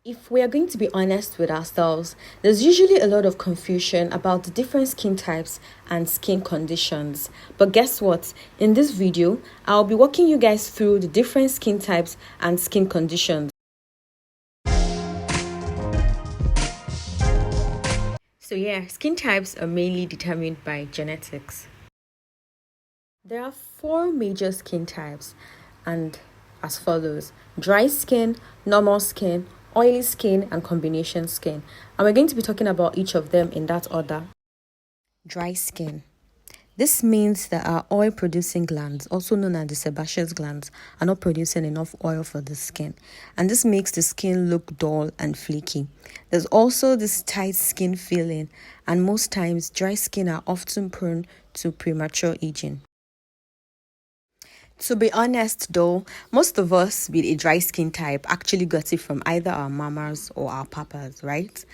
If we are going to be honest with ourselves, there's usually a lot of confusion about the different skin types and skin conditions. But guess what? In this video, I'll be walking you guys through the different skin types and skin conditions. So yeah, skin types are mainly determined by genetics. There are 4 major skin types and as follows: dry skin, normal skin, oily skin, and combination skin. And we're going to be talking about each of them in that order. Dry skin. This means that our oil producing glands, also known as the sebaceous glands, are not producing enough oil for the skin. And this makes the skin look dull and flaky. There's also this tight skin feeling, and most times dry skin are often prone to premature aging. To be honest though, most of us with a dry skin type actually got it from either our mamas or our papas, right?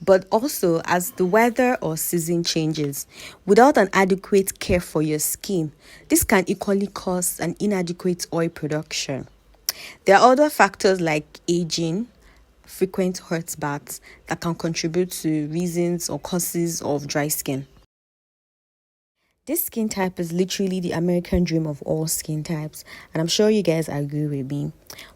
But also, as the weather or season changes, without an adequate care for your skin, this can equally cause an inadequate oil production. There are other factors like aging, frequent hot baths that can contribute to reasons or causes of dry skin. This skin type is literally the American dream of all skin types, and I'm sure you guys agree with me.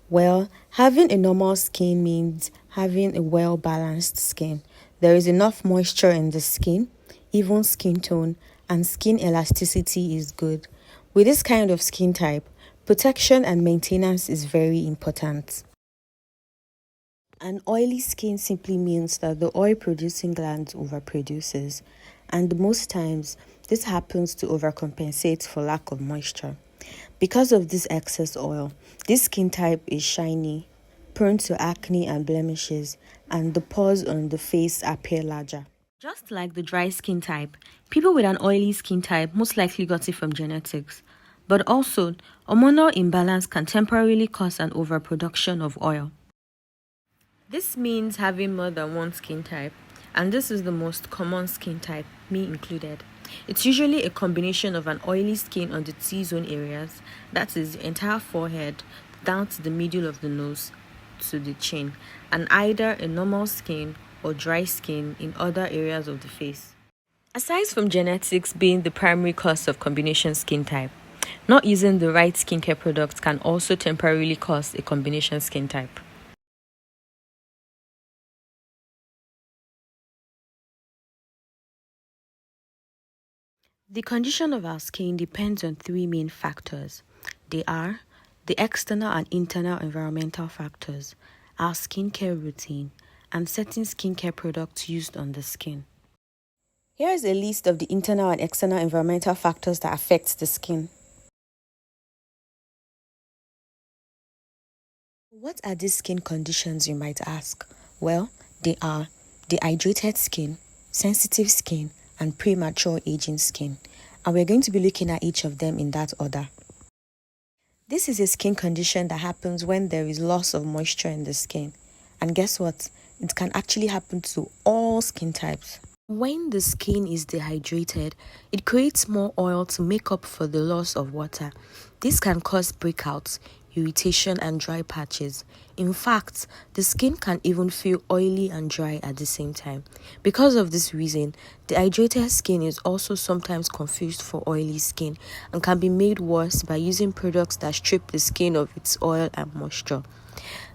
Well, having a normal skin means having a well-balanced skin. There is enough moisture in the skin, even skin tone, and skin elasticity is good. With this kind of skin type, protection and maintenance is very important. An oily skin simply means that the oil-producing gland overproduces, and most times this happens to overcompensate for lack of moisture. Because of this excess oil, this skin type is shiny, prone to acne and blemishes, and the pores on the face appear larger. Just like the dry skin type, people with an oily skin type most likely got it from genetics. But also, hormonal imbalance can temporarily cause an overproduction of oil. This means having more than one skin type, and this is the most common skin type, me included. It's usually a combination of an oily skin on the T-zone areas, that is the entire forehead, down to the middle of the nose to the chin, and either a normal skin or dry skin in other areas of the face. Aside from genetics being the primary cause of combination skin type, not using the right skincare products can also temporarily cause a combination skin type. The condition of our skin depends on 3 main factors. They are the external and internal environmental factors, our skincare routine, and certain skincare products used on the skin. Here is a list of the internal and external environmental factors that affect the skin. What are these skin conditions, you might ask? Well, they are dehydrated skin, sensitive skin, and premature aging skin, and we're going to be looking at each of them in that order. This is a skin condition that happens when there is loss of moisture in the skin, and guess what? It can actually happen to all skin types. When the skin is dehydrated, it creates more oil to make up for the loss of water. This can cause breakouts, irritation, and dry patches. In fact, the skin can even feel oily and dry at the same time. Because of this reason, dehydrated skin is also sometimes confused for oily skin and can be made worse by using products that strip the skin of its oil and moisture.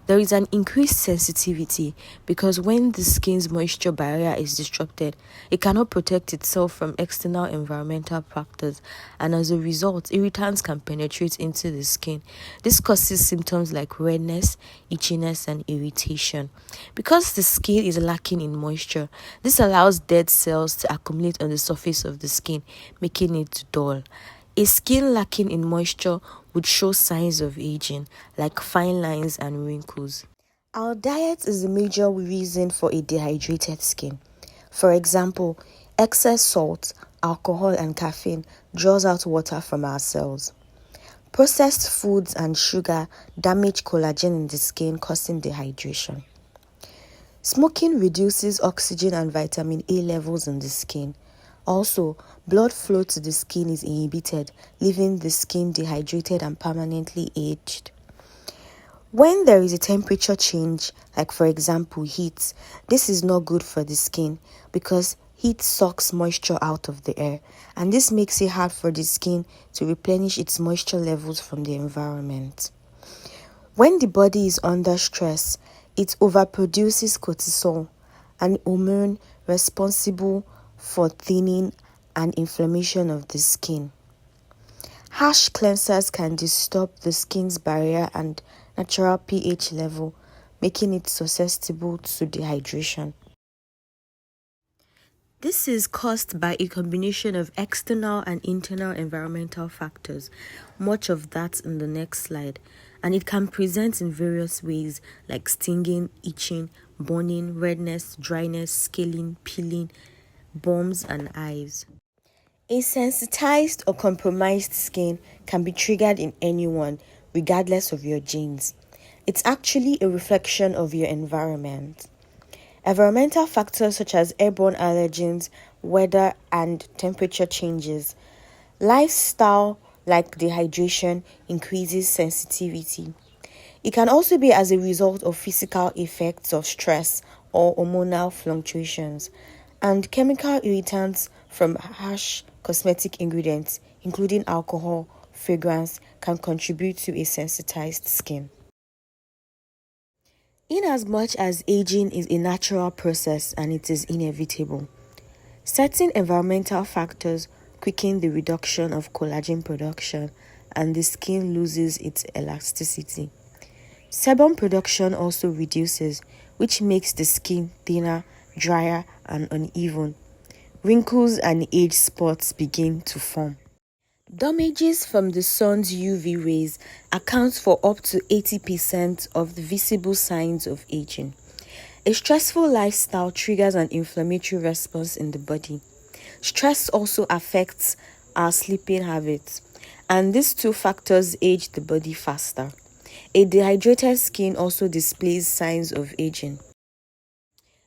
There is an increased sensitivity because when the skin's moisture barrier is disrupted, it cannot protect itself from external environmental factors, and as a result, irritants can penetrate into the skin. This causes symptoms like redness, itchiness, and irritation. Because the skin is lacking in moisture, this allows dead cells to accumulate on the surface of the skin, making it dull. A skin lacking in moisture would show signs of aging, like fine lines and wrinkles. Our diet is a major reason for a dehydrated skin. For example, excess salt, alcohol, and caffeine draws out water from our cells. Processed foods and sugar damage collagen in the skin, causing dehydration. Smoking reduces oxygen and vitamin A levels in the skin. Also, blood flow to the skin is inhibited, leaving the skin dehydrated and permanently aged. When there is a temperature change, like for example heat, this is not good for the skin because heat sucks moisture out of the air, and this makes it hard for the skin to replenish its moisture levels from the environment. When the body is under stress, it overproduces cortisol, an hormone responsible for thinning and inflammation of the skin. Harsh cleansers can disturb the skin's barrier and natural pH level, making it susceptible to dehydration. This is caused by a combination of external and internal environmental factors, much of that in the next slide, and it can present in various ways like stinging, itching, burning, redness, dryness, scaling, peeling, bumps, and eyes. A sensitized or compromised skin can be triggered in anyone, regardless of your genes. It's actually a reflection of your environment. Environmental factors such as airborne allergens, weather, and temperature changes. Lifestyle, like dehydration, increases sensitivity. It can also be as a result of physical effects of stress or hormonal fluctuations, and chemical irritants from harsh cosmetic ingredients, including alcohol, fragrance, can contribute to a sensitized skin. In as much as aging is a natural process and it is inevitable, certain environmental factors quicken the reduction of collagen production and the skin loses its elasticity. Sebum production also reduces, which makes the skin thinner, drier, and uneven. Wrinkles and age spots begin to form. Damages from the sun's UV rays accounts for up to 80% of the visible signs of aging. A stressful lifestyle triggers an inflammatory response in the body. Stress also affects our sleeping habits, and these two factors age the body faster. A dehydrated skin also displays signs of aging.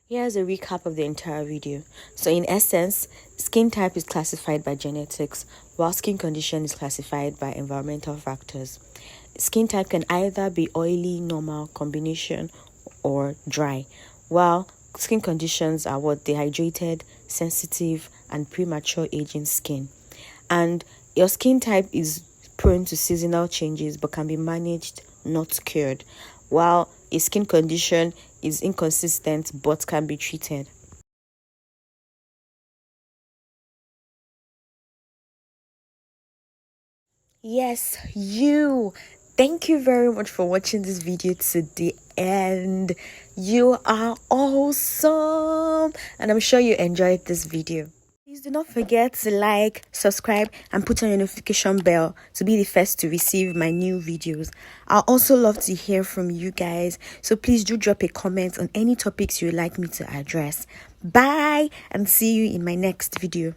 Here's a recap of the entire video. So in essence, skin type is classified by genetics, while skin condition is classified by environmental factors. Skin type can either be oily, normal, combination, or dry, while skin conditions are dehydrated, sensitive, and premature aging skin. And your skin type is prone to seasonal changes but can be managed, not cured, while a skin condition is inconsistent but can be treated. Yes, you. Thank you very much for watching this video to the end. You are awesome, and I'm sure you enjoyed this video. Please do not forget to like, subscribe, and put on your notification bell to be the first to receive my new videos. I'll also love to hear from you guys, so please do drop a comment on any topics you'd like me to address. Bye, and see you in my next video.